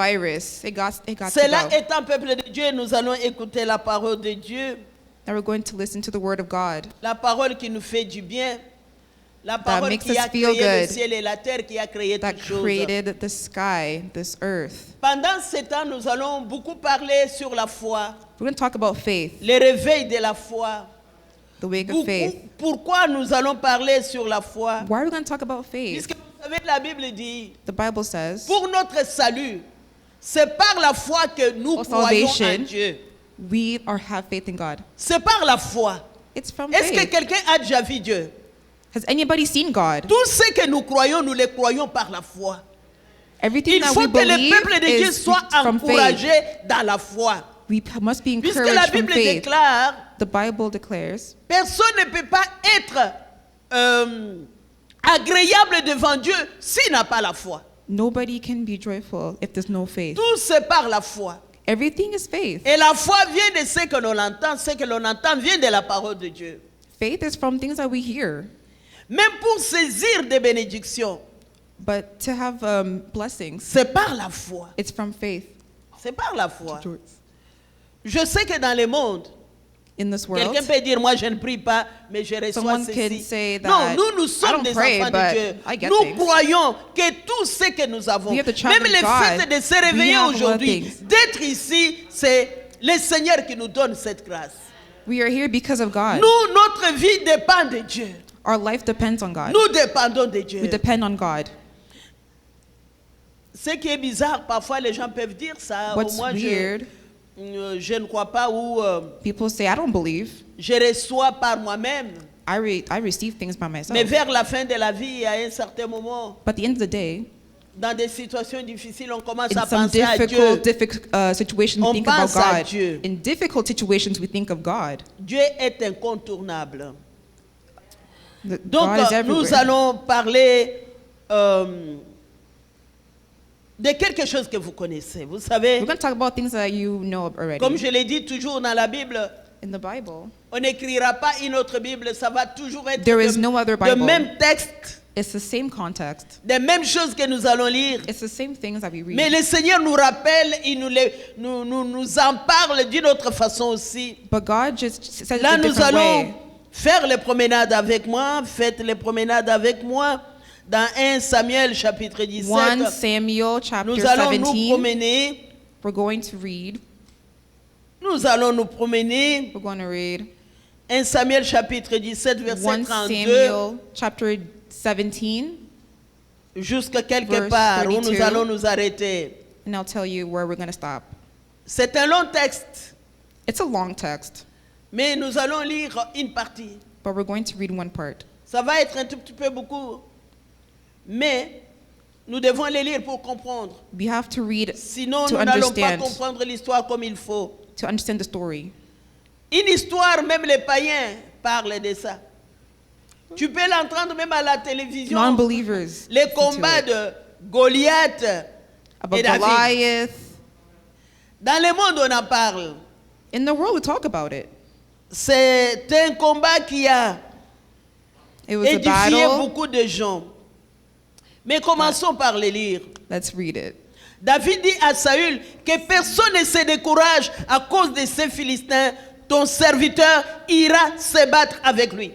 virus. It got to Cela go. étant peuple de Dieu, nous allons écouter la parole de Dieu, Now we're going to listen to the word of God la parole qui nous fait du bien, la that parole makes qui us a feel créé le good, ciel et la terre, qui a créé that toutes choses. created the sky, this earth. Pendant ce temps, nous allons beaucoup parler sur la foi, We're going to talk about faith, le réveil de la foi. the wake of faith. Pourquoi nous allons parler sur la foi? Why are we going to talk about faith? Puisque vous savez, la Bible dit, The Bible says, pour notre salut, c'est par la foi que nous For croyons en salvation, Dieu. we have faith in God. C'est par la foi. It's from Est-ce que faith. quelqu'un a déjà vu Dieu? Has anybody seen God? Tout ce que nous croyons, nous le croyons par la foi. Everything Il that faut we que le believe peuple de Dieu is soit from faith. encouragé dans la foi. We must be Puisque la encouraged from Bible faith. déclare, The Bible declares, personne ne peut pas être agréable devant Dieu s'il n'a pas la foi. nobody can be joyful if there's no faith. Tout c'est par la foi. Everything is faith. Et la foi vient de ce que l'on entend. Ce que l'on entend vient de la parole de Dieu. Faith is from things that we hear. Même pour saisir des bénédictions, But to have blessings, c'est par la foi. it's from faith. C'est par la foi. Je sais que dans le monde, In this world, quelqu'un peut dire, moi je ne prie pas, mais je reçois someone can ceci. say that, Non, nous I sommes don't des pray, enfants but de Dieu. I get Nous things. croyons que tout ce que nous avons, We have the child même of le God. fait de se We réveiller have a lot of aujourd'hui, things. d'être ici, c'est le Seigneur qui nous donne cette grâce. we are here because of God. Nous, notre vie dépend de Dieu. Our life depends on God. Nous dépendons de Dieu. We depend on God. Ce qui est bizarre, parfois les gens peuvent dire ça. What's Moi, weird, je ne crois pas ou people say, I don't believe. je reçois par moi-même. I receive things by myself. Mais vers la fin de la vie, à un certain moment, But at the end of the day, dans des situations difficiles, on commence in à some penser à Dieu. difficult situations, we On think about pense à God. Dieu. In difficult situations, we think of God. Dieu est incontournable. Donc, God is nous everywhere. allons parler de quelque chose que vous connaissez. Vous savez, We're going to talk about things that you know already. comme je l'ai dit toujours dans la Bible, In the Bible, on n'écrira pas une autre Bible, ça va toujours être There is no other le Bible. même texte, it's the same context. les mêmes choses que nous allons lire. It's the same things that we read. Mais le Seigneur nous rappelle, il nous en parle d'une autre façon aussi. But God just says it Là, a nous different allons way. faire les promenades avec moi. Faites les promenades avec moi. Dans 1 Samuel chapitre 17, 1 Samuel chapter nous allons nous 17. promener. We're going to read. Nous allons nous promener. We're going to read 1 Samuel chapitre 17, 1 verset 32, Samuel chapter 17, jusqu'à quelque verse part où 32. nous allons nous arrêter. and I'll tell you where we're going to stop. C'est un long texte, It's a long text, mais nous allons lire une partie. but we're going to read one part. Ça va être un tout petit peu beaucoup, mais nous devons les lire pour comprendre. We have to read Sinon, to nous n'allons pas understand, comprendre l'histoire comme il faut. to understand the story. Une histoire, même les païens parlent de ça. Tu peux l'entendre même à la télévision. Non-believers Les listen to combats it. de Goliath About et David. Goliath. Dans le monde, on en parle. In the world, we talk about it. C'est un combat qui a It was a édifié battle. beaucoup de gens. Mais commençons par les lire. Let's read it. David dit à Saül que personne ne se décourage à cause de ces Philistins. Ton serviteur ira se battre avec lui.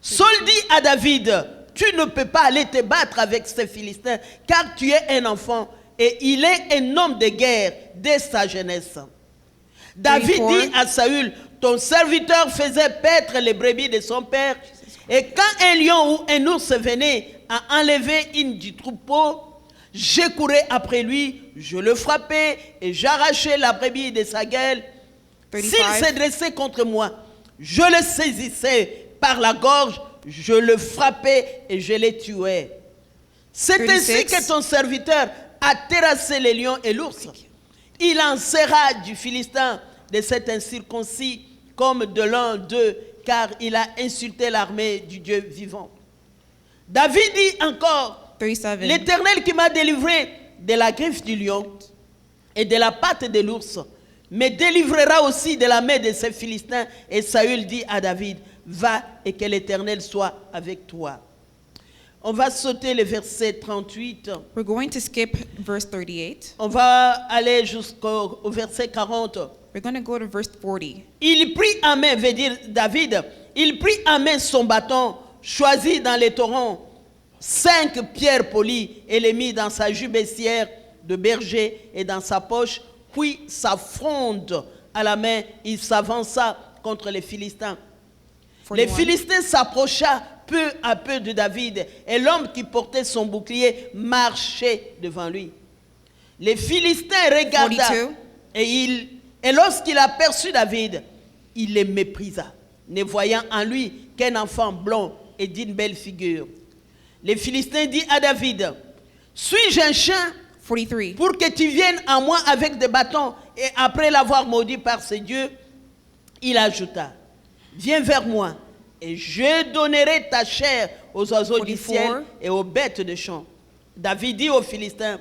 Saul dit à David, tu ne peux pas aller te battre avec ces Philistins car tu es un enfant et il est un homme de guerre dès sa jeunesse. David 34. dit à Saül, ton serviteur faisait paître les brebis de son père et quand un lion ou un ours venait à enlever une du troupeau, je courais après lui, je le frappais et j'arrachais la brebis de sa gueule. S'il 35. se dressait contre moi, je le saisissais par la gorge, je le frappais et je le tuais. C'est ainsi 36. que ton serviteur a terrassé les lions et l'ours. Il en sera du Philistin de cet incirconcis comme de l'un d'eux, car il a insulté l'armée du Dieu vivant. David dit encore, 37. l'Éternel qui m'a délivré de la griffe du lion et de la patte de l'ours, me délivrera aussi de la main de ces Philistins. Et Saül dit à David, va et que l'Éternel soit avec toi. On va sauter le verset 38. We're going to skip verse 38. On va aller jusqu'au verset 40. We're going to go to verse 40. Il prit en main, veut dire David, il prit en main son bâton, choisi dans les torrents, 5 pierres polies, et les mit dans sa jubbessière de berger et dans sa poche, puis sa fronde à la main, il s'avança contre les Philistins. Les 41. Philistins s'approcha peu à peu de David, et l'homme qui portait son bouclier marchait devant lui. Les Philistins regarda 42. et lorsqu'il aperçut David, il les méprisa, ne voyant en lui qu'un enfant blond et d'une belle figure. Les Philistins dirent à David, suis-je un chien 43. pour que tu viennes à moi avec des bâtons? Et après l'avoir maudit par ses dieux, il ajouta, viens vers moi et je donnerai ta chair aux oiseaux du 44. ciel et aux bêtes de champ. David dit aux Philistins,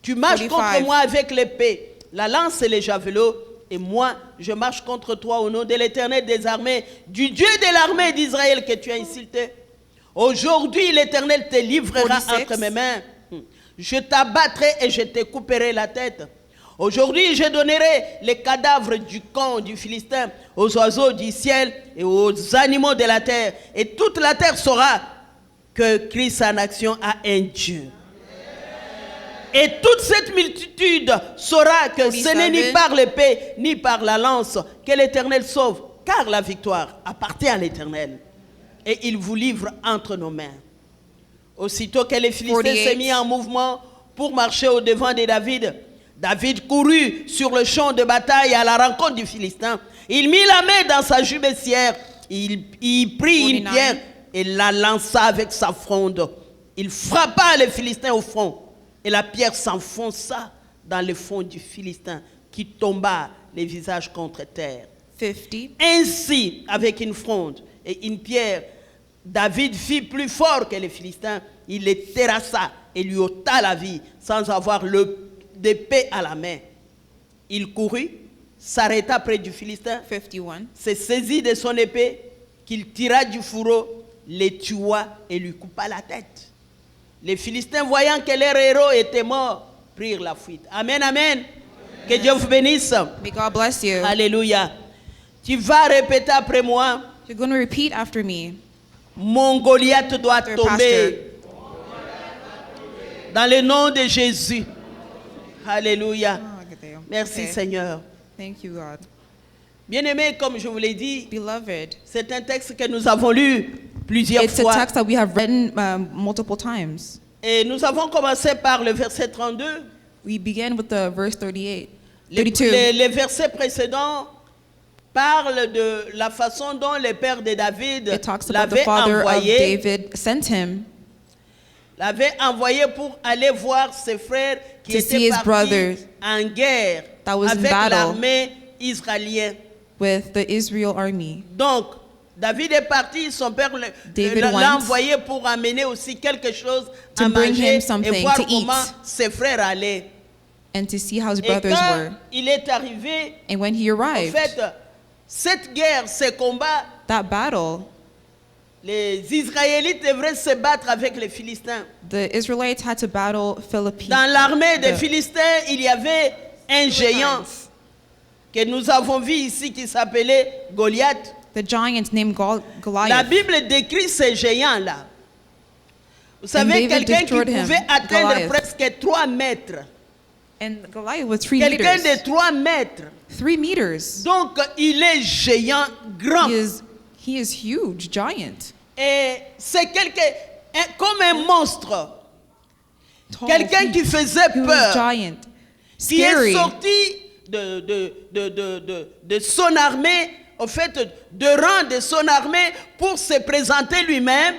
tu marches 45. contre moi avec l'épée, la lance et les javelots, et moi je marche contre toi au nom de l'Éternel des armées, du Dieu de l'armée d'Israël que tu as insulté. Aujourd'hui l'Éternel te livrera 46. entre mes mains. Je t'abattrai et je te couperai la tête. Aujourd'hui, je donnerai les cadavres du camp du Philistin aux oiseaux du ciel et aux animaux de la terre. Et toute la terre saura que Christ en action a un Dieu. Et toute cette multitude saura que ce n'est ni 47. par l'épée, ni par la lance que l'Éternel sauve, car la victoire appartient à l'Éternel. Et il vous livre entre nos mains. Aussitôt que les Philistins 48. s'est mis en mouvement pour marcher au devant de David, David courut sur le champ de bataille à la rencontre du Philistin. Il mit la main dans sa jubbessière, il prit une 49. pierre et la lança avec sa fronde. Il frappa les Philistins au front et la pierre s'enfonça dans le fond du Philistin qui tomba les visages contre terre. 50. Ainsi, avec une fronde et une pierre, David fit plus fort que les Philistins. Il les terrassa et lui ôta la vie sans avoir d'épée à la main. Il courut, s'arrêta près du Philistin, 51. se saisit de son épée, qu'il tira du fourreau, les tua et lui coupa la tête. Les Philistins, voyant que leur héros était mort, prirent la fuite. Amen, amen. Que Dieu vous bénisse. May God bless you. Alléluia. Tu vas répéter après moi. You're going to repeat after me. Mon Goliath doit Pastor. tomber. Dans le nom de Jésus. Alléluia. Oh, good day. Merci Okay. Seigneur. Thank you, God. Bien-aimé, comme je vous l'ai dit, Beloved, c'est un texte que nous avons lu plusieurs it's a fois. text that we have written multiple times. Et nous avons commencé par le verset 32. We began with the verse 38. Les 32. les versets précédents parlent de la façon dont le père de David It talks about the l'avait father of envoyé. David sent him L'avait envoyé pour aller voir ses frères qui To see étaient his partis brothers en guerre that was in avec battle. l'armée israélienne. with the Israel army. Donc, David est parti, son père David l'a went envoyé pour amener aussi quelque chose to à bring manger him something et voir to comment eat. ses frères allaient. And to see how his Et brothers quand were. il est arrivé, And when he en arrived, fait, cette guerre, ces combats, that battle, les Israélites devraient se battre avec les Philistins. the Israelites had to battle Philippines. Dans l'armée des the Philistins, il y avait un géant que nous avons vu ici qui s'appelait Goliath. giant named La Goliath. Bible décrit ce géant-là. Vous savez, David quelqu'un qui destroyed him, pouvait atteindre Goliath. presque 3 mètres. And Goliath was 3 Quelqu'un meters. de 3 mètres. 3 meters. Donc, il est géant, grand. He is huge, giant. Et c'est comme un monstre. Tall, Quelqu'un qui faisait he was peur. giant. Qui est Scary. sorti de son armée, en fait, de rang de son armée pour se présenter lui-même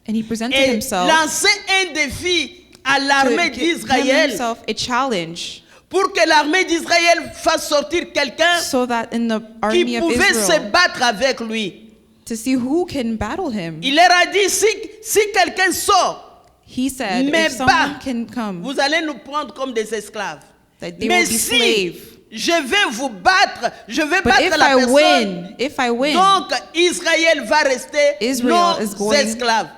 And he presented et himself lancer un défi à to l'armée give d'Israël himself a challenge pour que l'armée d'Israël fasse sortir quelqu'un so that in the qui army of pouvait se Israel battre avec lui. to see who can battle him. Il leur a dit, si quelqu'un sort, He said, mais if someone pas, can come, vous allez nous prendre comme des esclaves. that they Mais will be si slave. je vais vous battre, je vais But battre if la I personne. win, Donc Israël va rester Israel nos is going- esclaves.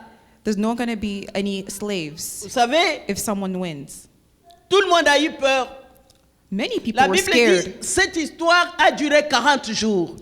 there's not going to be any slaves Vous savez, if someone wins. tout le monde a eu peur. Many people La were Bible scared. dit, cette histoire a duré 40 jours.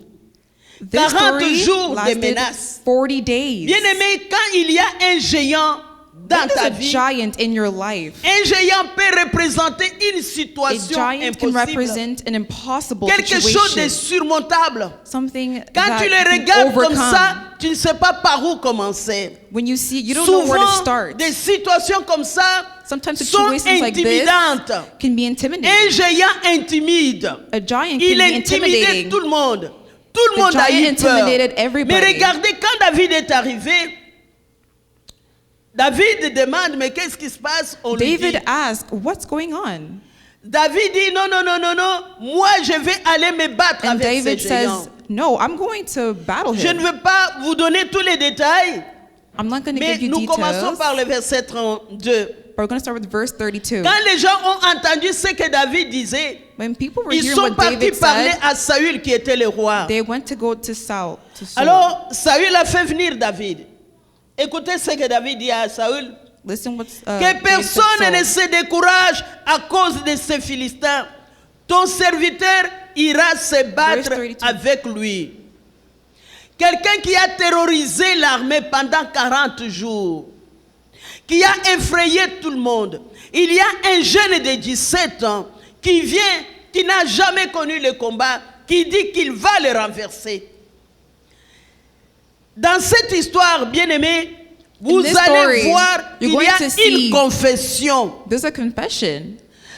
This 40 story jours de lasted menaces. 40 days. Bien-aimé, quand il y a un géant dans When there's ta a vie, giant in your life, un géant peut représenter une a situation giant can impossible. represent an impossible Quelque chose de situation. surmontable. Something Quand that tu le you can regardes comme overcome. ça, tu ne sais pas par où commencer. When you see, you don't know where to Souvent, start. des situations comme ça Sometimes sont situations like this intimidantes. can be Un intimidating. géant intimide. A giant Il can be intimidait intimidating. tout le monde. Tout le The monde a giant eu peur. intimidated everybody. Mais regardez, quand David est arrivé, David demande, mais qu'est-ce qui se passe? On lui dit. David asked, "What's going on?" David dit, non, non, non, non, non. Moi, je vais aller me battre And avec David ces géants. says, "No, I'm going to battle Je ne him. veux pas vous donner tous les détails, I'm not going to mais give you nous commençons details." par le verset 32. But we're going to start with verse 32. Quand les gens ont entendu ce que David disait, When people were ils hearing sont what partis David parler said, à Saül qui était le roi. they went to go to Saul. Alors, Saül a fait venir David. Écoutez ce que David dit à Saül. Listen what's Que David said to personne ne Saul. se décourage à cause de ces Philistins. Ton serviteur ira se battre Verse 32. avec lui. Quelqu'un qui a terrorisé l'armée pendant 40 jours, qui a effrayé tout le monde. Il y a un jeune de 17 ans qui vient, qui n'a jamais connu le combat, qui dit qu'il va le renverser. Dans cette histoire, bien-aimés, vous this allez story, voir qu'il you're y a going to see- une confession. There's a confession.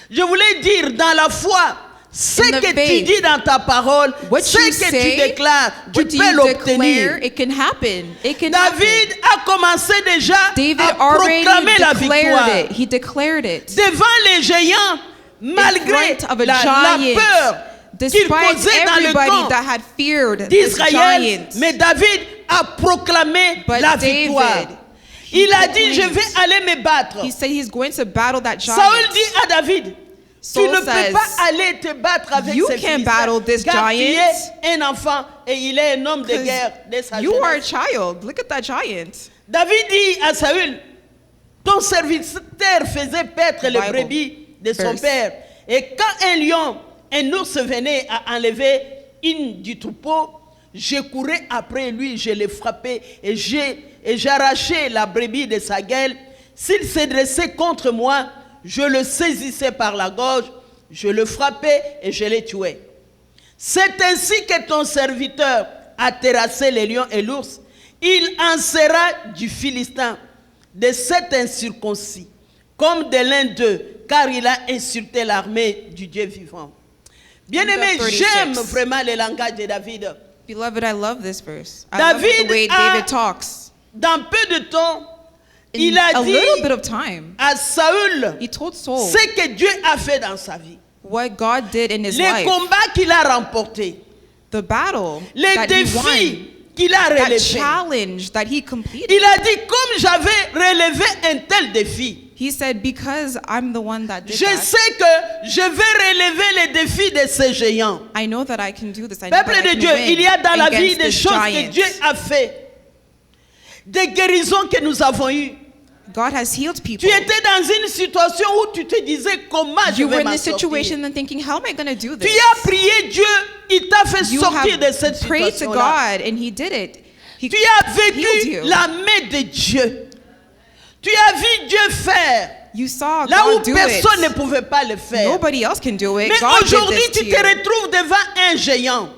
Je voulais dire dans la foi, ce In the que tu faith, dis dans ta parole, What ce you que tu say, déclares, tu what peux you l'obtenir. declare, it can happen. It can happen. David a commencé déjà David à already proclamer la declared victoire. it. He declared it. Devant les géants, malgré front of a la giant, peur qu'il Despite causait dans le everybody camp that had feared this d'Israël, giant. mais David a proclamé But la David, victoire. he Il a dit, je proclaimed. vais aller me battre. He said he's going to battle that giant. Saül dit à David, tu Saul ne peux says, pas aller te battre avec "You ces can't Philistins, battle this car tu giant, es un enfant et il est un homme de 'cause guerre de sa You are a jeunesse. child. Look at that giant." David dit à Saül, ton serviteur faisait paître les Bible brebis de son verse. père. Et quand un lion, un ours venait à enlever une du troupeau, je courais après lui, je l'ai frappé et j'arrachais la brebis de sa gueule. S'il se dressait contre moi, je le saisissais par la gorge, je le frappais et je le tuais. C'est ainsi que ton serviteur a terrassé les lions et l'ours. Il en sera du Philistin, de cet incirconcis, comme de l'un d'eux, car il a insulté l'armée du Dieu vivant. Bien-aimé, Verse 36. j'aime vraiment le langage de David. Beloved, I love this verse. I love David the way a- David talks. Dans peu de temps, In il a a dit little bit of time, à Saül he told Saul ce que Dieu a fait dans sa vie. what God did in his Les life, combats qu'il a remportés, the battle les that he défis won, qu'il a that relevés. challenge that he completed. Il a dit, comme j'avais relevé un tel défi, He said, because I'm the one that did je that, sais que je vais relever les défis de ces géants. I know that I can do this. I know that Peuple I de can Dieu, win il y a dans la vie against des this choses que giant. Dieu a fait. Des guérisons que nous avons eues. God has healed Tu people. étais dans une situation où tu te disais comment je You were vais in m'en this situation sortir. and thinking, how am I going to do Tu this? as prié Dieu, il t'a fait You sortir de cette have prayed to situation-là. God and he did it. He Tu as healed vécu you. la main de Dieu. Tu as vu Dieu faire You saw là où God do personne ne it. pouvait pas le faire. Nobody else can do it. Mais God did aujourd'hui, this to tu te you. retrouves devant un géant.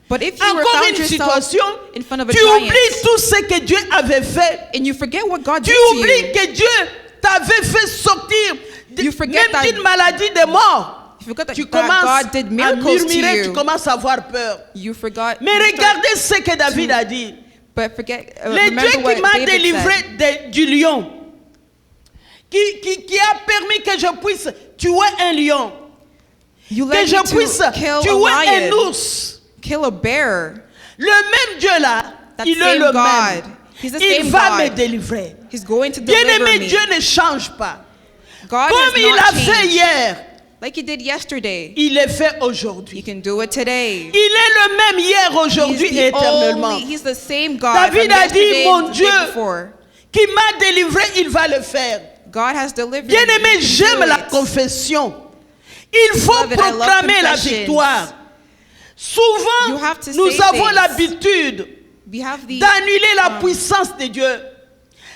But if you were Encore found une yourself situation, in front of a tu giant oublies tout ce que Dieu avait fait. and you forget what God Tu did to oublies you, que Dieu t'avait fait sortir You forget même that- d'une maladie de mort. you forgot that, Tu that commences God did à miracles to murmurer, tu you. commences à avoir peur. You forgot. Mais you start- regardez ce que David a dit. But forget. Le Remember Dieu what qui m'a David délivré said. du lion, qui a permis que je puisse tuer un lion, You que let je me puisse to kill a tuer un lion, ours. kill a bear. Le même Dieu là, That il est same le God. même. He's the Il same va God. me délivrer. He's going to deliver Bien-aimé, me. Dieu ne change pas. God Comme has il not a fait changed. hier, Like he did yesterday, il est fait he aujourd'hui. can do it today. Il est le même hier, aujourd'hui He's et the éternellement. only, he's the same God David from a dit, yesterday mon to the Dieu, day before. qui m'a délivré, il va le faire. God has delivered Bien-aimé, me. j'aime la confession. Il faut Beloved, I love proclamer la confessions. victoire. You Souvent, have to nous say avons things. l'habitude We have the d'annuler la puissance de Dieu,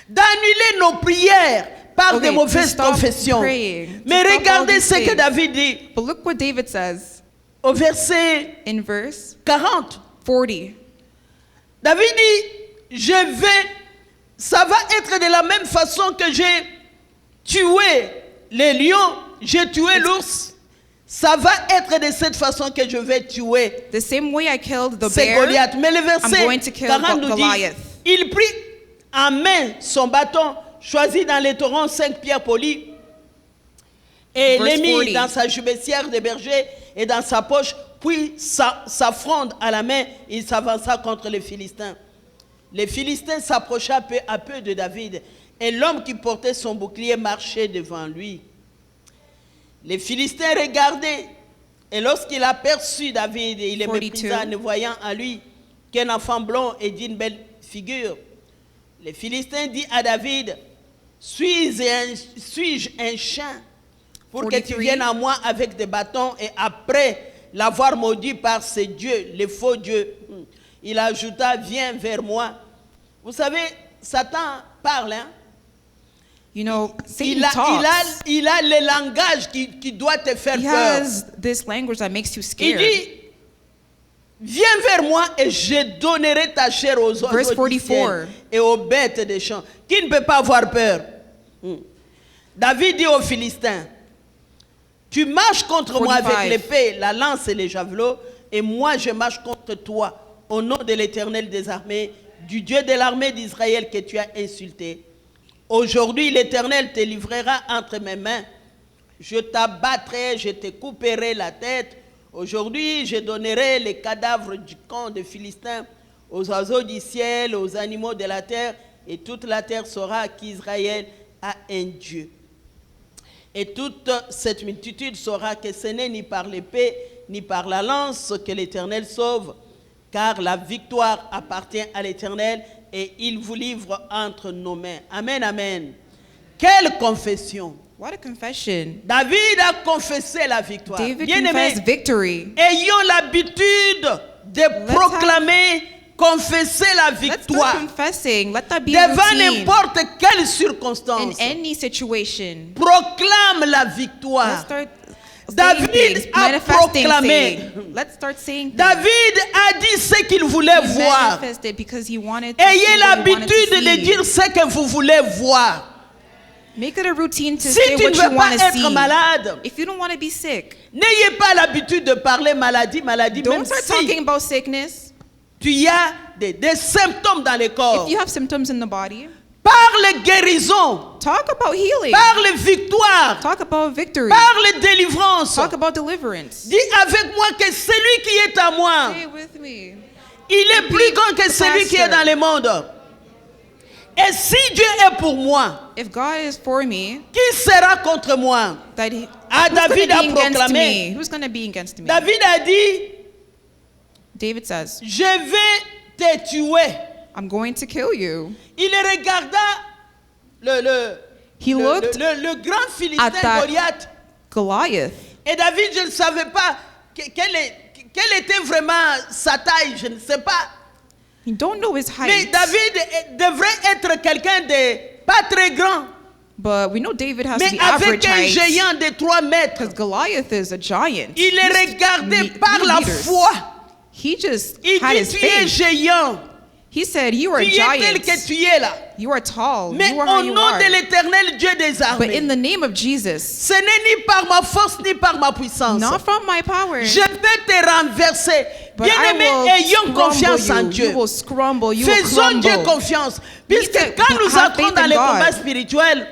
d'annuler nos prières par Okay, des mauvaises to stop confessions. praying, to Mais stop all regardez these ce que things. David dit But look what David says au verset in verse 40. 40. David dit, ça va être de la même façon que j'ai tué les lions, j'ai tué l'ours. Ça va être de cette façon que je vais tuer The same way I killed the c'est bear, Goliath. Mais le I'm going verset to kill 40 nous dit, Goliath. il prit en main son bâton, choisi dans les torrents 5 pierres polies, et Verse les mit 40. dans sa jubessière de berger et dans sa poche, puis sa fronde à la main, il s'avança contre les Philistins. Les Philistins s'approchaient peu à peu de David, et l'homme qui portait son bouclier marchait devant lui. Les Philistins regardaient, et lorsqu'il aperçut David, il le 42. méprisa, ne voyant en lui qu'un enfant blond et d'une belle figure. Les Philistins dit à David, suis-je un chien pour que tu 43. viennes à moi avec des bâtons, et après l'avoir maudit par ses dieux, les faux dieux, il ajouta, viens vers moi. Vous savez, Satan parle, hein? You know, Satan Il talks. a le langage qui doit te faire He peur. has this language that makes you Il scared. dit, viens vers moi et je donnerai ta chair aux Verse oiseaux du 44. ciel et aux bêtes des champs. Qui ne peut pas avoir peur? David dit aux Philistins, tu marches contre moi 45. avec l'épée, la lance et les javelots, et moi je marche contre toi au nom de l'Éternel des armées, du Dieu de l'armée d'Israël que tu as insulté. Aujourd'hui, l'Éternel te livrera entre mes mains. Je t'abattrai, je te couperai la tête. Aujourd'hui, je donnerai les cadavres du camp des Philistins aux oiseaux du ciel, aux animaux de la terre, et toute la terre saura qu'Israël a un Dieu. Et toute cette multitude saura que ce n'est ni par l'épée, ni par la lance que l'Éternel sauve, car la victoire appartient à l'Éternel, et il vous livre entre nos mains. Amen, amen. Quelle confession! What a confession. David a confessé la victoire. David Bien-aimés, confessed victory. ayons l'habitude de proclamer, confesser la Let's start victoire confessing. Let that be a devant routine. n'importe quelle In circonstance. any situation. Proclame la Let's victoire. start David saying things, a manifesting proclamé. things. Let's start saying things. David a dit ce qu'il voulait He voir. manifested because he wanted to Ayez see what he wanted l'habitude to de see. dire ce que vous voulez voir. Make it a routine to Si say tu what ne you veux pas want to être see. malade, If you don't want to be sick, n'ayez pas l'habitude de parler maladie, même don't start si talking about sickness. tu as des symptômes dans le corps. If you have symptoms in the body, Parle guérison, talk about healing. parle victoire, Talk about victory. parle délivrance. Talk about deliverance. Dis avec moi que celui qui est à moi, Stay with me. il est plus grand que celui qui est dans le monde. Et si Dieu est pour moi, If God is for me, qui sera contre moi? that he, Ah, who's going David to a be against proclamé. me? Who's going to be against me? David a dit, David says, je vais te tuer. I'm going to kill you. Il regarda He looked le grand at Philistin that Goliath. Goliath. Et David, je ne savais pas quelle était vraiment sa taille, je ne sais pas. You don't know his Mais height. David devrait être quelqu'un de pas très grand, But we know David has to mais be avec average un height. géant de 3 mètres. Because Goliath is a giant. Il est regardé par three la meters. foi. He just Il had dit, his tu es faith. géant, He said, you are tu a es tel giant. que tu es là. You are tall. Mais You are au how you nom are. de l'éternel Dieu des But armées, in the name of Jesus, ce n'est ni par ma force ni par ma puissance. not from my power, Je vais te renverser. but I Bien-aimé, will ayons confiance en scrumble you. Dieu. You will scrumble. You will Faisons Dieu crumble. confiance. Puisque need to quand nous have entrons faith dans in les God. combats spirituels,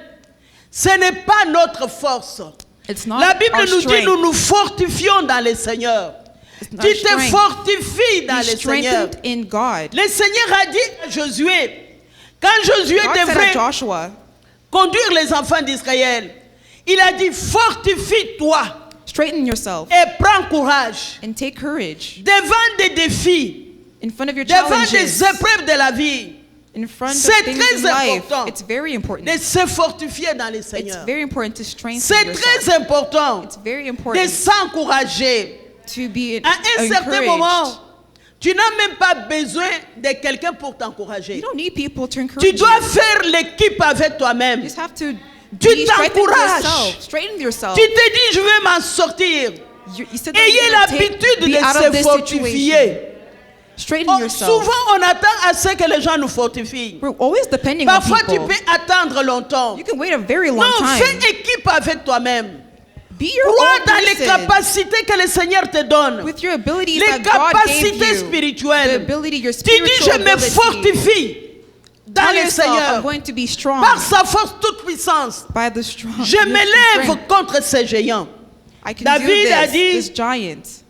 ce n'est pas notre force. It's not La Bible our nous dit, strength. nous nous fortifions dans le Seigneur. It's not Tu our te strength. fortifies dans Be le Seigneur. strengthened in God. Le Seigneur a dit à Josué, quand Josué God said devrait to Joshua, conduire les enfants d'Israël, il a dit, fortifie-toi straighten yourself et prends courage. and take courage Devant des défis, in front of your devant challenges, des épreuves de la vie, in front of C'est things très in life, important it's very important. de se fortifier dans le It's Seigneur. very important to strengthen C'est yourself. très important It's very de important s'encourager. to be À un certain encouraged. moment, tu n'as même pas besoin de quelqu'un pour You t'encourager. don't need people to encourage Tu dois you. faire l'équipe avec toi-même. You just have to Tu strengthen t'encourages. yourself. Straighten yourself. Tu te dis, je vais m'en sortir. You said that Ayez you're gonna l'habitude be out of de this se situation. fortifier. Straighten Oh, yourself. souvent, on attend à ce que les gens nous fortifient. We're always depending on Parfois, tu people. peux attendre longtemps. You can wait a very long Non, time. fais équipe avec toi-même. Be your Crois own dans les person capacités que le Seigneur te donne. with your abilities Les that God gave capacités you. The spirituelles. ability, your Tu dis, spiritual je me ability. fortifie dans Tell le yourself, I'm Seigneur. going to be strong Par sa force toute puissance. by the strong. Je the m'élève strength. contre ces géants. I can David do a this, dit- this giant.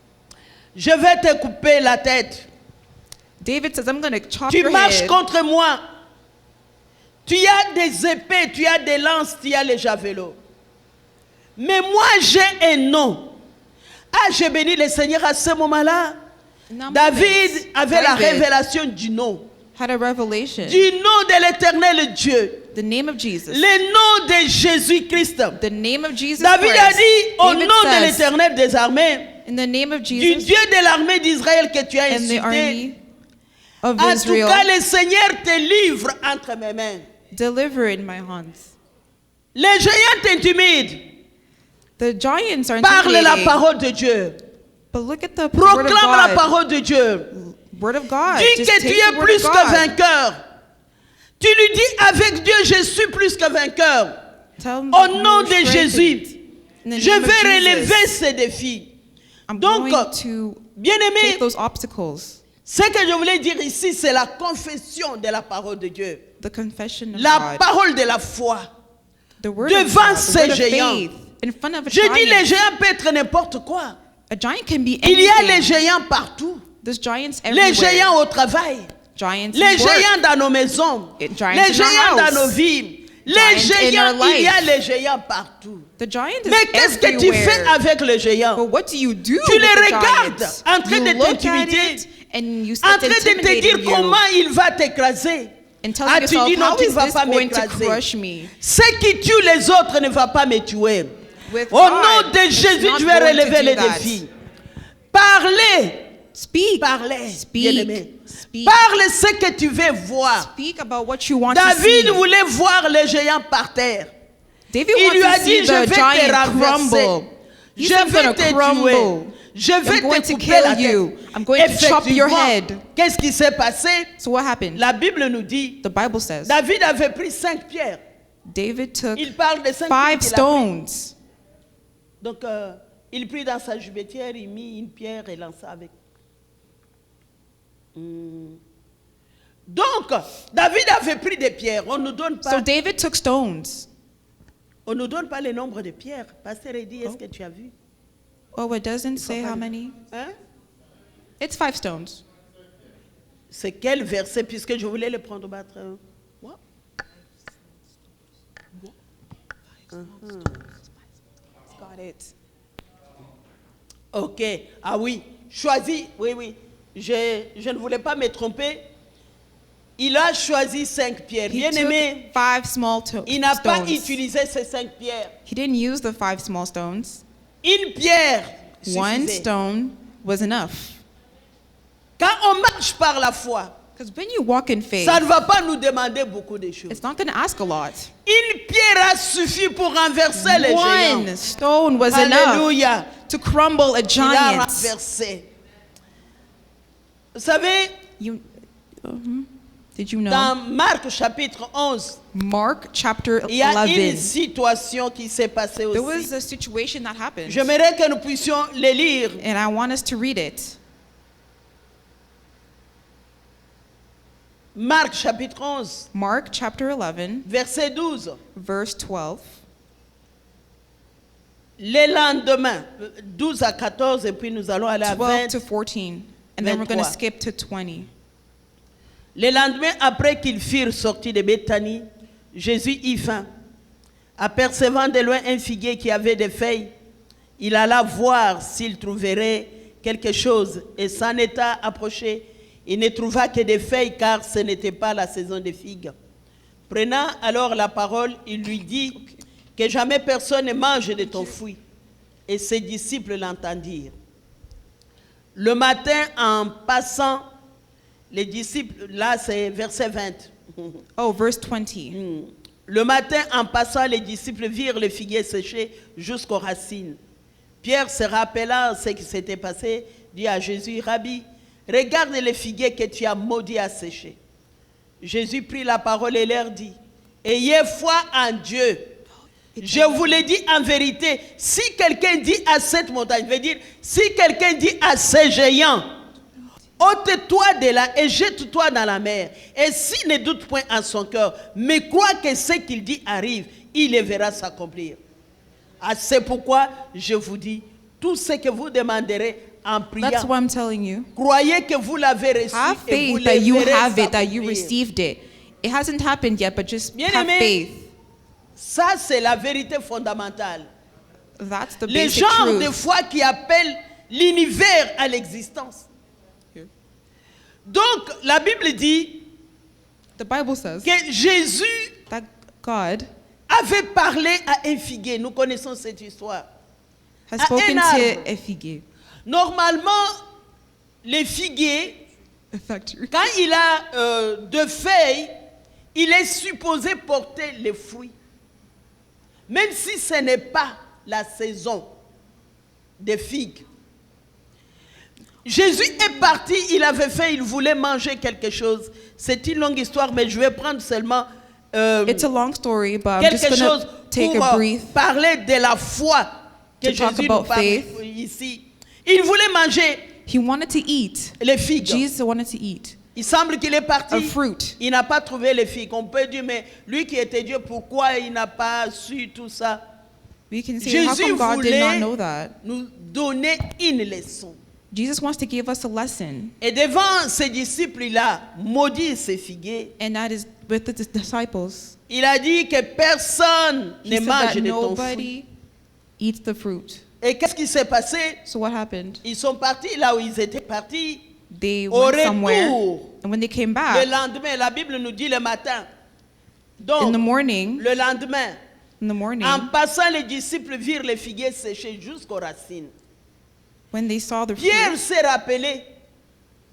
Je vais te couper la tête. David says, I'm going to chop Tu your marches head. contre moi. Tu as des épées, tu as des lances, tu as les javelots. Mais moi, j'ai un nom. Ah, j'ai béni le Seigneur à ce moment-là. Now, David avait la David révélation du nom. had a revelation. Du nom de l'éternel Dieu. The name of Jesus. Le nom de Jésus-Christ. The name of Jesus David a Christ. dit au David nom de says, l'éternel des armées, in the name of du Jesus Dieu de l'armée d'Israël que tu as and the insulté. army of En tout Israel, cas, le Seigneur te livre entre mes mains. deliver in my hands. Les géants t'intimident. The giants are Parle la intimidating, parole de Dieu. but look at the word of Proclame la God. parole de Dieu. Word of God. Dis Just que take tu the es word plus of que God. vainqueur. Tu lui dis avec Dieu, je suis plus que vainqueur. Tell them Au that nom you're de strengthened. Jésus, In the je name of vais Jesus, relever ces défis. I'm Donc, going to bien-aimé, take those obstacles. ce que je voulais dire ici, c'est la confession de la parole de Dieu. The confession of La God. parole de la foi. The word of devant God. The ces word of géants. faith. In front of a Je dis, les giant. géants peuvent être n'importe quoi. A giant can be Il y a les anything. géants partout. There's giants Les everywhere. géants au travail. Giants Les in work. géants dans nos maisons. Giants Les in our géants dans house. nos vies. Les Giants in géants, our il y a life. les géants partout. The giant is Mais qu'est-ce que tu everywhere. fais avec les géants? But what do you do Tu with les the regardes giants? en train You de look at t'intimider. it and you En start train de te intimidating dire you. comment il va t'écraser. And telling Ah, tu yourself, dis non, how tu ne is vas this pas going to m'écraser. crush me? Ce qui tue les autres ne va pas me tuer. With Au God, nom de it's Jésus, not je vais going to relever do les that. défis. Parlez. Speak. Parlez, Speak. bien-aimé. Speak. Parle ce que tu veux voir. Speak about what you want to David see. voulait voir les géants par terre. David Il lui a wants to see dit, je the vais te giant renverser. crumble. He Je said, I'm vais going te to tuer. crumble. Je vais I'm going te to couper kill la tête. you. I'm going to chop your Effectivement, head. qu'est-ce qui s'est passé? So what happened? La Bible nous dit, The Bible says David avait pris 5 pierres. David took Il parle de 5 pierres 5 qu'il a pris. stones. Donc, il prit dans sa jubetière, il mit une pierre et lança avec. Donc, David avait pris des pierres. On ne nous donne pas, So David took stones. on nous donne pas le nombre de pierres. Pasteur Eddy, est-ce que tu as vu? Oh, it doesn't say how many. Hein? It's 5 stones. C'est quel verset, puisque je voulais le prendre battre? What? Got it. Ok. Ah oui. Choisi. Oui, oui. Je ne voulais pas me tromper. Il a choisi 5 pierres. He Bien aimé, took 5 small il n'a pas stones. utilisé ces 5 pierres. He didn't use the 5 small stones. Une pierre One suffisait. stone was enough. Quand on marche par la foi, Because when you walk in faith, ça ne va pas nous demander beaucoup de choses. it's not going to ask a lot. Une pierre a suffi pour renverser les géants. One stone was enough Alléluia. to crumble a Il a giant. renversé. Vous savez, You, did you know? dans Marc chapitre 11, Mark chapter il y a une 11. situation qui s'est passée There was aussi. a situation that happened. J'aimerais que nous puissions les lire. And I want us to read it. Marc chapitre 11, Mark chapter 11, verset 12. verse 12. Le lendemain, 12 à 14, et puis nous allons aller à 12 to 20. 14. And then we're going to 23. skip to 20. Le lendemain, après qu'ils furent sortis de Béthanie, Jésus eut faim. Apercevant de loin un figuier qui avait des feuilles, il alla voir s'il trouverait quelque chose, et s'en étant approché, Il ne trouva que des feuilles car ce n'était pas la saison des figues. Prenant alors la parole, il lui dit que jamais personne ne mange de ton fruit. Et ses disciples l'entendirent. Le matin, en passant, les disciples, là c'est verset 20. Oh, verse 20. Le matin, en passant, les disciples virent les figuiers séchés jusqu'aux racines. Pierre, se rappelant ce qui s'était passé, dit à Jésus, Rabbi, regarde les figuiers que tu as maudits à sécher. Jésus prit la parole et leur dit, ayez foi en Dieu. Je vous le dis en vérité, si quelqu'un dit à cette montagne, veut dire, si quelqu'un dit à ces géants, ôte-toi de là et jette-toi dans la mer. Et s'il ne doute point en son cœur, mais croit que ce qu'il dit arrive, il le verra s'accomplir. Ah, c'est pourquoi je vous dis, tout ce que vous demanderez en priant, That's what I'm telling you. croyez que vous l'avez reçu Have et vous faith le that you verrez have it, that you s'accomplir. received it. It hasn't happened yet, but just Bien have aimé, faith. Ça, c'est la vérité fondamentale. That's the Les basic genres de truth. foi qui appellent l'univers à l'existence. Donc, la Bible dit The Bible says que Jésus that God avait parlé à un figuier. Nous connaissons cette histoire. has À spoken un to arbre. a figuier. Normalement, les figuiers, A factory. quand il a deux feuilles, il est supposé porter les fruits. Même si ce n'est pas la saison des figues. Jésus est parti, il avait faim, il voulait manger quelque chose. C'est une longue histoire, mais je vais prendre seulement It's a long story, but I'm just quelque going chose to take pour a brief. parler de la foi que To talk Jésus nous about parle faith. ici. Il voulait manger He wanted to eat. les figues. Jesus wanted to eat Il semble qu'il est parti. a fruit. Il n'a pas trouvé les figues. On peut dire, mais lui qui était Dieu, pourquoi il n'a pas su tout ça? We can say, how Jésus come God did not voulait know that? nous donner une leçon. Jesus wants to give us a lesson, Et devant ses disciples, il a maudit ses figuiers. and that is with the disciples. Il a dit que personne He ne said mange that de ton fruit. nobody eats the fruit. Et qu'est-ce qui s'est passé? So what happened? Ils sont partis là où ils étaient partis. They Au went somewhere, retour, and when they came le back lendemain, la Bible nous dit le matin. in Donc, the morning, le lendemain, en passant, les disciples virent les figuiers séchés jusqu'aux racines. when they saw the Pierre fruit, s'est rappelé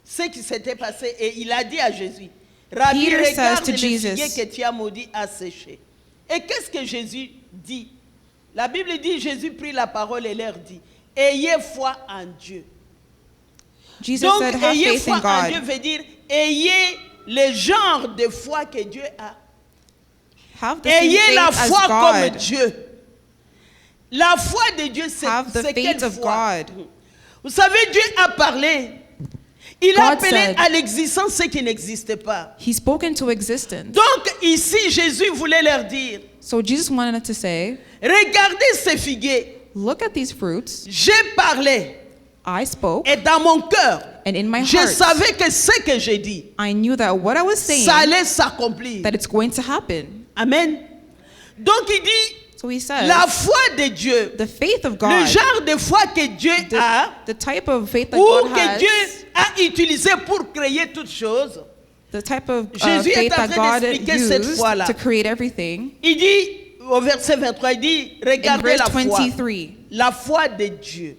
ce qui s'était passé et il a dit à Jésus, Rabbi, Peter says regarde to les Jesus, figuiers que tu as maudits à sécher. Et qu'est-ce que Jésus dit? La Bible dit, Jésus prit la parole et leur dit, ayez foi en Dieu. Jesus Donc, said, have ayez faith foi in en Dieu God. veut dire, ayez le genre de foi que Dieu a. Have the same Ayez la faith as foi comme God. Dieu. La foi de Dieu, Have the c'est faith quelle of foi? God. Vous savez, Dieu a parlé. Il a God appelé said- à l'existence ce qui n'existait pas. He spoke into existence. Donc ici, Jésus voulait leur dire, So Jesus wanted to say, regardez ces figuiers. look at these fruits. J'ai parlé I spoke, et dans mon cœur, and in my je heart, savais que ce que j'ai dit, I knew that what I was saying, ça allait s'accomplir. that it's going to happen. Amen. Donc il dit, So he says, la foi de Dieu, the faith of le God, genre de foi que Dieu a, the type of faith that ou God que has, Dieu a utilisé pour créer toutes choses, the type of Jésus est faith en that train God d'expliquer cette used foi-là. to create everything. il dit au verset 23, il dit, In regardez verse la foi. 23, La foi de Dieu,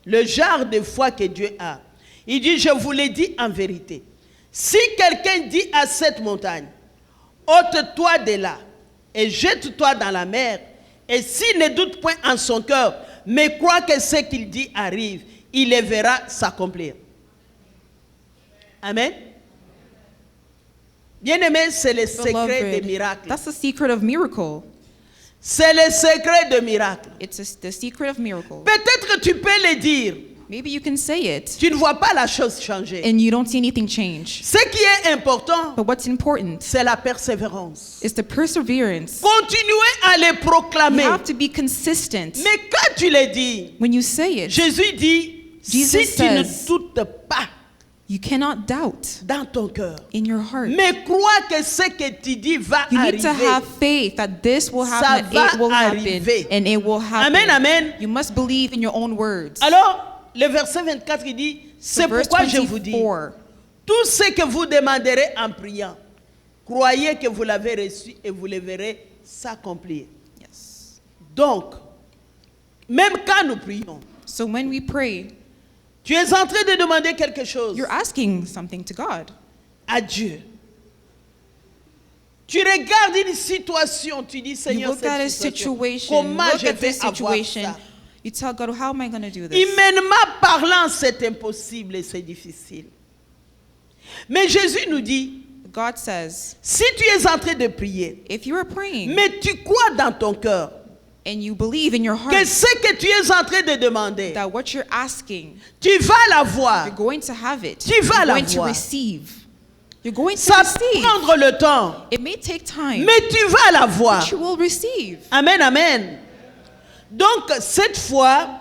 le genre de foi que Dieu a. Il dit, je vous l'ai dit en vérité. Si quelqu'un dit à cette montagne, ôte-toi de là et jette-toi dans la mer, et s'il ne doute point en son cœur, mais croit que ce qu'il dit arrive, il le verra s'accomplir. Amen. Bien-aimé, c'est le secret des beloved, miracles. that's the secret of miracle. C'est le secret des miracles. It's the secret of miracle. Peut-être tu peux le dire. Maybe you can say it, Tu ne vois pas la chose changer. and you don't see anything change. Ce qui est important, But what's important c'est la persévérance. is the perseverance. Continuez à le You proclamer. have to be consistent. Mais quand tu le dis, When you say it, Jésus dit, Jesus si tu ne says- doutes pas you cannot doubt dans ton cœur, in your heart. mais crois que ce que tu dis va You need to arriver. have faith that this will Ça happen, va that it will happen, arriver. and it will happen. Amen, amen. You must believe in your own words. Alors, le verset 24, il dit, So c'est verse pourquoi je vous dis, 24, Tout ce que vous demanderez en priant, croyez que vous l'avez reçu et vous le verrez s'accomplir. Yes. Donc, même quand nous prions, So when we pray, tu es en train de demander quelque chose you're asking something to God. à Dieu. Tu regardes une situation, tu dis You Seigneur, look at a cette situation, comment look je at vais this avoir situation. ça? You tell God, how am I going to do this? Humainement parlant, c'est impossible et c'est difficile. Mais Jésus nous dit, God says, si tu es en train de prier, if you are praying mais tu crois dans ton cœur and you believe in your que heart ce que tu es en train de demander, that what you're asking, tu vas l'avoir. you're going to have it. Tu vas You're going to l'avoir. receive. You're going to Ça receive. va prendre le temps, It may take time, mais tu vas l'avoir. but you will receive. Amen, amen. Donc, cette foi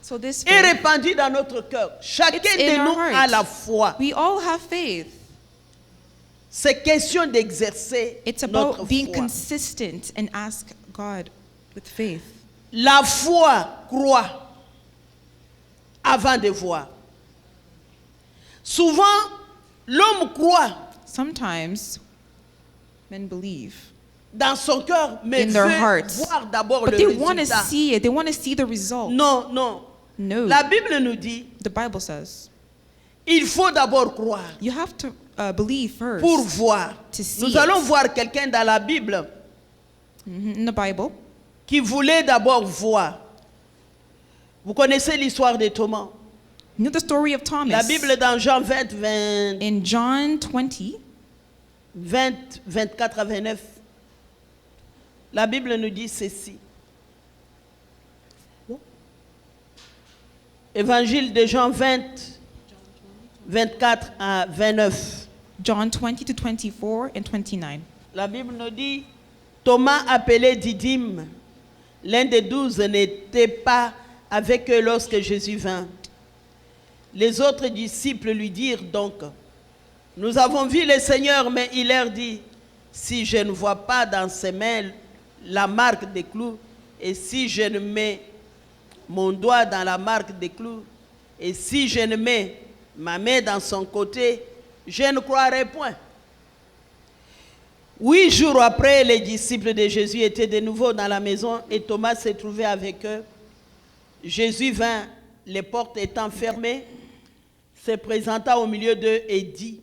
So this est faith, répandue dans notre cœur. Chacun It's in de our nous heart. a la foi. we all have faith. C'est question d'exercer It's notre about being foi. consistent and ask God with faith. La foi croit avant de voir. Souvent, l'homme croit Sometimes men believe, dans son cœur, mais In their veut hearts. voir d'abord but le they want to résultat. see it. They want to see the result. Non, non. No. La Bible nous dit, The Bible says il faut d'abord croire you have to believe first. pour voir. To see Nous it. allons voir quelqu'un dans la Bible In the Bible, qui voulait d'abord voir. Vous connaissez l'histoire de Thomas. you know the story of Thomas. La Bible dans Jean 20, In John 20, 24 à 29. La Bible nous dit ceci. Évangile de Jean 20, 24 à 29. John 20 to 24 and 29. La Bible nous dit, Thomas appelé Didyme, l'un des 12, n'était pas avec eux lorsque Jésus vint. Les autres disciples lui dirent donc, nous avons vu le Seigneur, mais il leur dit, si je ne vois pas dans ses mains la marque des clous, et si je ne mets mon doigt dans la marque des clous, et si je ne mets ma main dans son côté, je ne croirai point. 8 jours après, les disciples de Jésus étaient de nouveau dans la maison et Thomas se trouvait avec eux. Jésus vint, les portes étant fermées, se présenta au milieu d'eux et dit,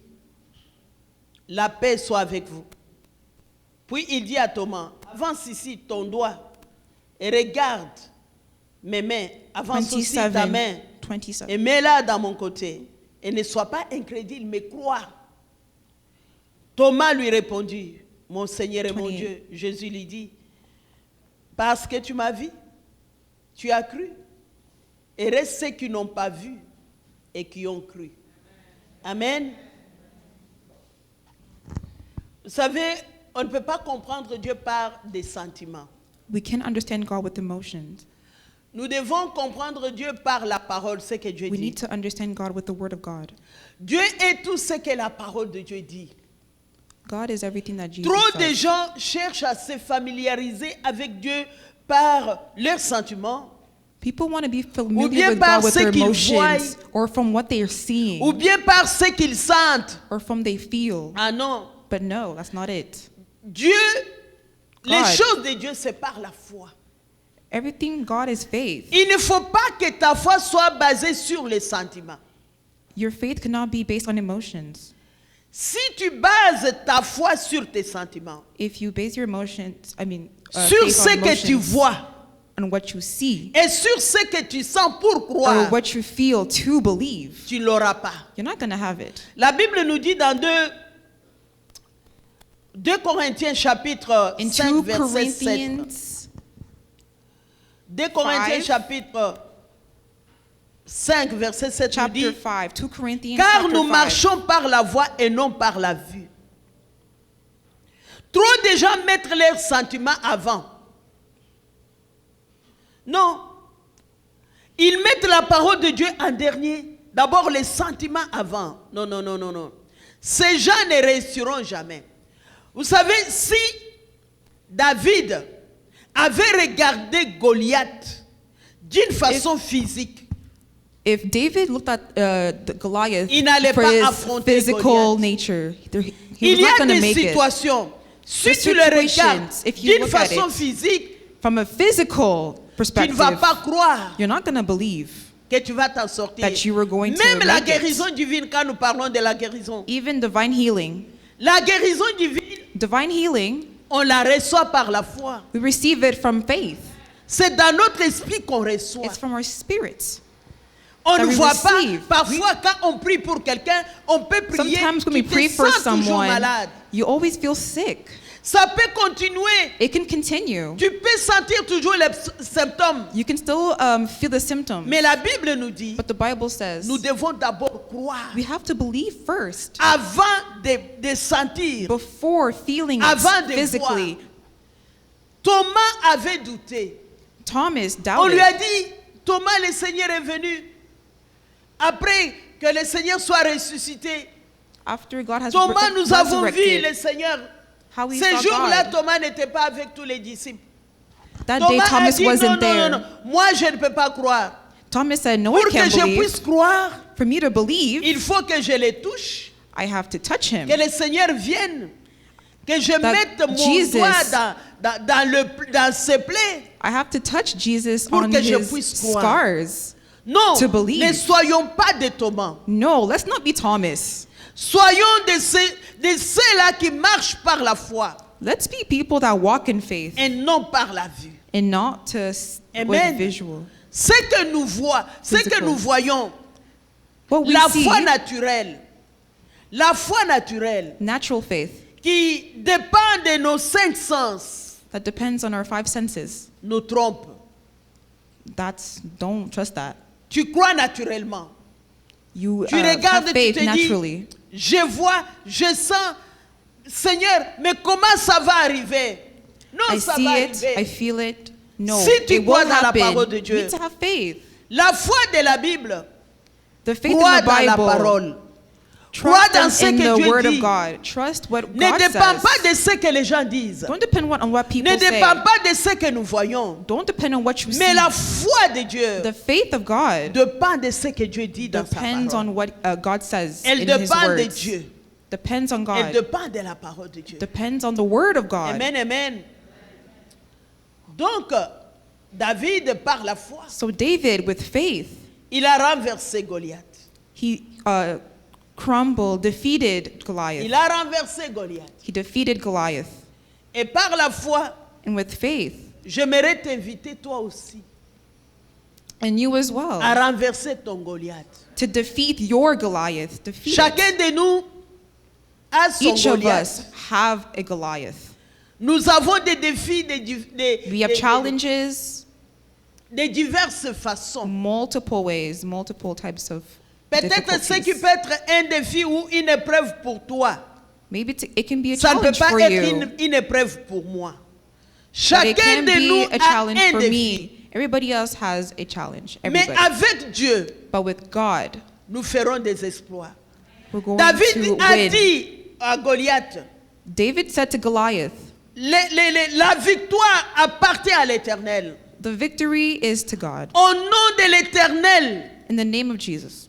la paix soit avec vous. Puis il dit à Thomas, avance ici ton doigt et regarde mes mains, avance aussi ta 27. main 27. et mets-la dans mon côté. Et ne sois pas incrédule, mais crois. Thomas lui répondit, mon Seigneur et mon 28. Dieu. Jésus lui dit, parce que tu m'as vu, tu as cru. Et reste ceux qui n'ont pas vu et qui ont cru. Amen. Vous savez, on ne peut pas comprendre Dieu par des sentiments. We can understand God with emotions. Nous devons comprendre Dieu par la parole, ce que Dieu We dit. need to understand God with the Word of God. Dieu est tout ce que la parole de Dieu dit. God is everything that Jesus Trop de says. gens cherchent à se familiariser avec Dieu par leurs sentiments, People want to be Ou familiar bien with par God with ce their qu'ils emotions, voient. or from what they are seeing, ou bien par ce qu'ils sentent. or from they feel. Ah non, But no, that's not it. Dieu, les God. choses de Dieu, c'est par la foi. Everything God is faith. Il ne faut pas que ta foi soit basée sur les sentiments. Your faith cannot be based on emotions. Si tu bases ta foi sur tes sentiments, If you base your emotions, sur faith ce on que tu emotions, vois on what you see, et sur ce que tu sens pour or croire, what you feel to believe, tu ne l'auras pas. you're not going to have it. La Bible nous dit dans 2 Corinthiens chapitre In 5 2 verset 7. Corinthians 2 Corinthiens 5. chapitre 5 verset 7 nous chapter dit, 5, 2 Corinthians car chapter nous 5. marchons par la voie et non par la vue. Trop de gens mettent leurs sentiments avant. Non. Ils mettent la parole de Dieu en dernier. D'abord les sentiments avant. Non, non, non, non, non. Ces gens ne réussiront jamais. Vous savez, si David avait regardé Goliath d'une façon physique, If David looked at the Goliath Il n'allait for pas his affronter physical Goliath. nature, he Il was y not a going to des make it. situations, si There's tu le regardes situations, if you d'une look at façon it, physique, From a physical tu ne perspective, vas pas croire you're not going to believe que tu vas t'en sortir. that you were going to Même la make it. guérison divine, quand nous parlons de la guérison, Even divine healing. la guérison divine, Divine healing, on la reçoit par la foi. we receive it from faith. C'est dans notre esprit qu'on reçoit. It's from our spirits. On that ne we voit pas. receive. Parfois, quand on prie pour quelqu'un, on peut prier. Sometimes when Tu we pray te for sens toujours someone, malade. you always feel sick. Ça peut continuer. It can continue. Tu peux sentir toujours les symptômes. You can still feel the symptoms. Mais la Bible nous dit, But the Bible says nous devons d'abord croire we have to believe first avant de sentir. before feeling Avant it de physically. Thomas avait douté. Thomas On lui doubted. a dit, Thomas, le Seigneur est venu. Après que le Seigneur soit ressuscité, After God has Thomas, nous avons vu resurrected, le Seigneur. how we Ce saw jour-là, God. Thomas n'était pas avec tous les disciples. That day, Thomas a Thomas dit, non, wasn't non, there. non, non, moi je ne peux pas croire. Thomas said, no, Pour I que can't je believe. puisse croire, For me to believe, il faut que je les touche, I have to touch him. que le Seigneur vienne, que je That mette mon Jesus- doigt dans ses plaies. I have to touch Jesus Pour on que je his puisse croire. scars. Non, To believe. ne soyons pas de Thomas. No, let's not be Thomas. Soyons de ceux-là qui marchent par la foi Let's be people that walk in faith et non par la vue. and not Amen. with visual. Ce que nous voyons, ce que Physical. nous voyons, What we la see, foi naturelle natural faith, qui dépend de nos 5 sens, that depends on our 5 senses. nous trompe. Don't trust that. Tu crois naturellement. You Tu have regardes, tu faith te dis, naturally. je vois, je sens, Seigneur, mais comment ça va arriver? Non, I ça see va it, I arriver. feel it. No, Si tu it crois will dans la happen. parole de You Dieu. need to have faith. La foi de la Bible, The faith crois in the dans la Bible. parole. Crois Trust dans ce in que the Dieu word dit. of God. Trust what Ne God dépend says. pas de ce que les gens disent. Don't depend on what people Ne say. dépend pas de ce que nous voyons. Don't depend on what you Mais see. la foi de Dieu The faith of God dépend de ce que Dieu dit dans sa depends parole. on what God says Elle in His dépend de words. Dieu. Depends on Elle God. dépend de la parole de Dieu. Depends on the word of God. Amen, amen. Donc, David, par la foi, So David, with faith, il a renversé Goliath. he defeated Goliath. Il a renversé Goliath. He defeated Goliath. Et par la foi, And with faith, j'aimerais t'inviter toi aussi and you as well, à renverser ton Goliath. to defeat your Goliath. Defeat it. Chacun de nous a son Each of Goliath. us have a Goliath. Nous avons des défis We have challenges, de diverses façons. multiple ways, multiple types of Peut-être ce qui difficulties. peut être un défi ou une épreuve pour toi, Maybe it can be a ça ne peut challenge pas for être you, une épreuve pour moi. but Chacun it can de nous be a a challenge un for défi. me. Everybody else has a challenge. Mais Everybody. avec Dieu, But with God, nous ferons des exploits. we're going David to a win. dit à Goliath, David said to Goliath, la victoire appartient à l'Éternel. the victory is to God. Au nom de l'Éternel, In the name of Jesus,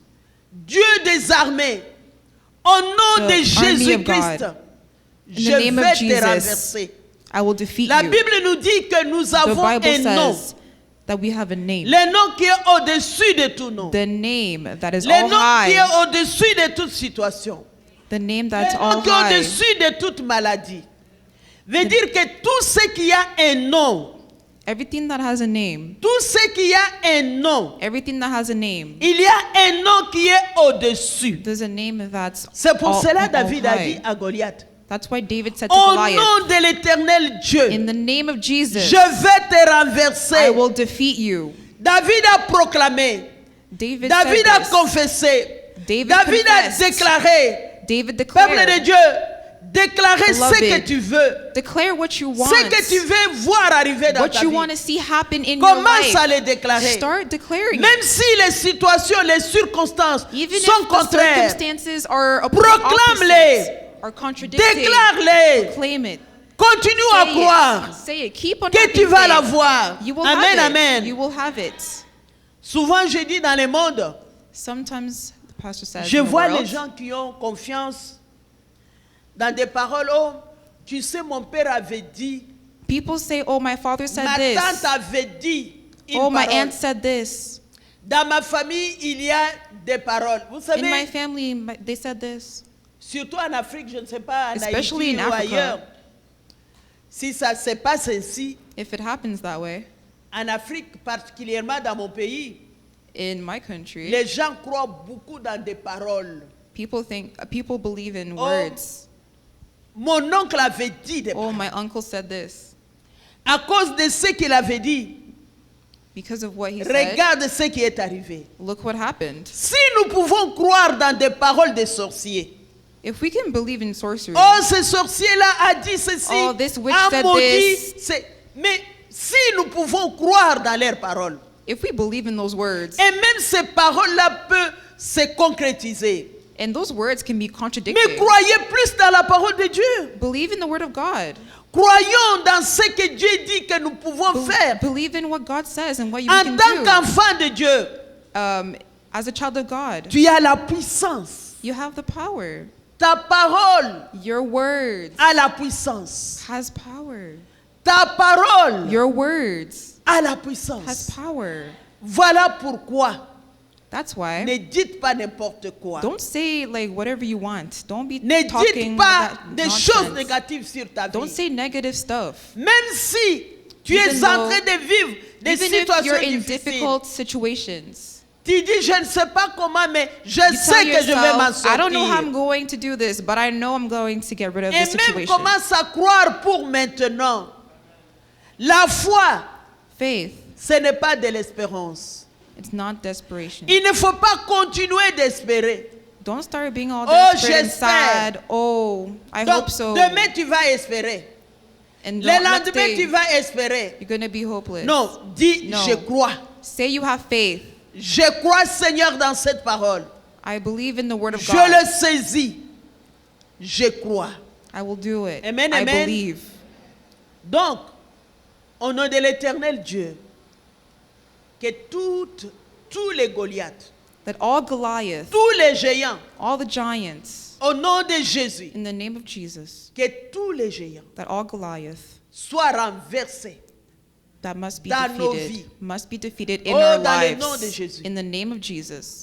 Dieu des armées, au nom The de army of Jésus-Christ, God. je the name of vais te Jesus, renverser. I will defeat La you. Bible nous dit que nous The avons Bible un nom. says that we have a name. Le nom qui est au-dessus de tout nom. The name that is Le all nom qui est high. au-dessus de toute situation. The name Le that's nom all qui est high. au-dessus de toute maladie. Veut dire que tout ce qui a un nom, Everything that has a name. tout ce qui a un nom, Everything that has a name. il y a un nom qui est au-dessus. There's a name that's C'est pour all, cela all David a dit high. à Goliath, That's why David said to au Goliath, nom de l'Éternel Dieu, in the name of Jesus, je vais te I renverser. will defeat you. David a proclamé, David David said a this. confessé, David David a confessed. déclaré, David peuple de declared, Dieu, déclarez ce que Beloved, tu veux, declare what you want, ce que tu veux voir arriver dans what ta you vie. want to see happen in your Commence à life. le déclarer. Start declaring Même it. si les situations, les circonstances Even sont if the contraires, circumstances are proclame-les, opposites, are contradicting, déclare-les, claim it. continue à croire Say it. Keep on que having tu vas faith. l'avoir. You will Amen, have it. amen. You will have it. Souvent, je dis dans le monde, Sometimes the pastor says Je in the vois les world, gens qui ont confiance dans des paroles. Oh, tu sais, mon père avait dit, people say, oh, my father said ma tante this. avait dit une Oh, my parole. aunt said this. Dans ma famille, il y a des paroles. Vous In my savez, family, they said this. surtout en Afrique, je ne sais pas, en Especially Haïti in ou Africa. ailleurs, si ça se passe ainsi, If it happens that way, en Afrique, particulièrement dans mon pays, in my country, les gens croient beaucoup dans des paroles. people believe in Oh. words. Mon oncle avait dit des Oh, paroles. my uncle said this. À cause de ce qu'il avait dit, Because of what he said, regarde ce qui est arrivé. look what happened. Si nous pouvons croire dans des paroles des sorciers, If we can believe in sorcery, oh, ce sorcier-là a dit ceci, Oh, this witch a said maudit, this. mais si nous pouvons croire dans leurs paroles, if we believe in those words, et même ces paroles-là peuvent se concrétiser, and those words can be contradicted, mais croyez plus dans la parole de Dieu. believe in the word of God. Croyons dans ce que Dieu dit que nous pouvons faire Believe in what God says and what you en can tant do. qu'enfant de Dieu. As a child of God, Tu as la puissance. you have the power. Ta parole Your words a la puissance. has power. Ta parole Your words a la has puissance. power. Voilà pourquoi That's why. ne dites pas n'importe quoi. Don't say like whatever you want. Don't be Ne talking dites pas that des choses nonsense. négatives sur ta Don't vie. say negative stuff. Même si tu Even es en though- train de vivre des Even if situations you're in difficiles, difficult situations, tu dis je ne sais pas comment, mais je you sais tell que je vais m'en yourself, I don't know how I'm sortir. going to do this, but I know I'm going to get rid of Et this même situation. commence à croire pour maintenant. La foi, Faith, ce n'est pas de l'espérance. it's not desperation. Il ne faut pas continuer d'espérer. Don't start being all Oh, desperate and j'espère. sad. Oh, I Donc, hope so. demain tu vas espérer. And Le don't, next lendemain day, tu vas espérer. you're going to be hopeless. Non, dis No. je crois. Say you have faith. Je crois, Seigneur, dans cette parole. I believe in the word of Je God. le saisis. Je crois. I will do it. Amen, I amen. believe. Donc, au nom de l'éternel Dieu, que tous les Goliaths, That all Goliath, tous les géants, all the giants, au nom de Jésus, in the name of Jesus, que tous les géants that all Goliath soient renversés. that must be Dans nos defeated, vies. must be defeated in Oh, our dans le nom de lives. Jésus. In the name of Jesus.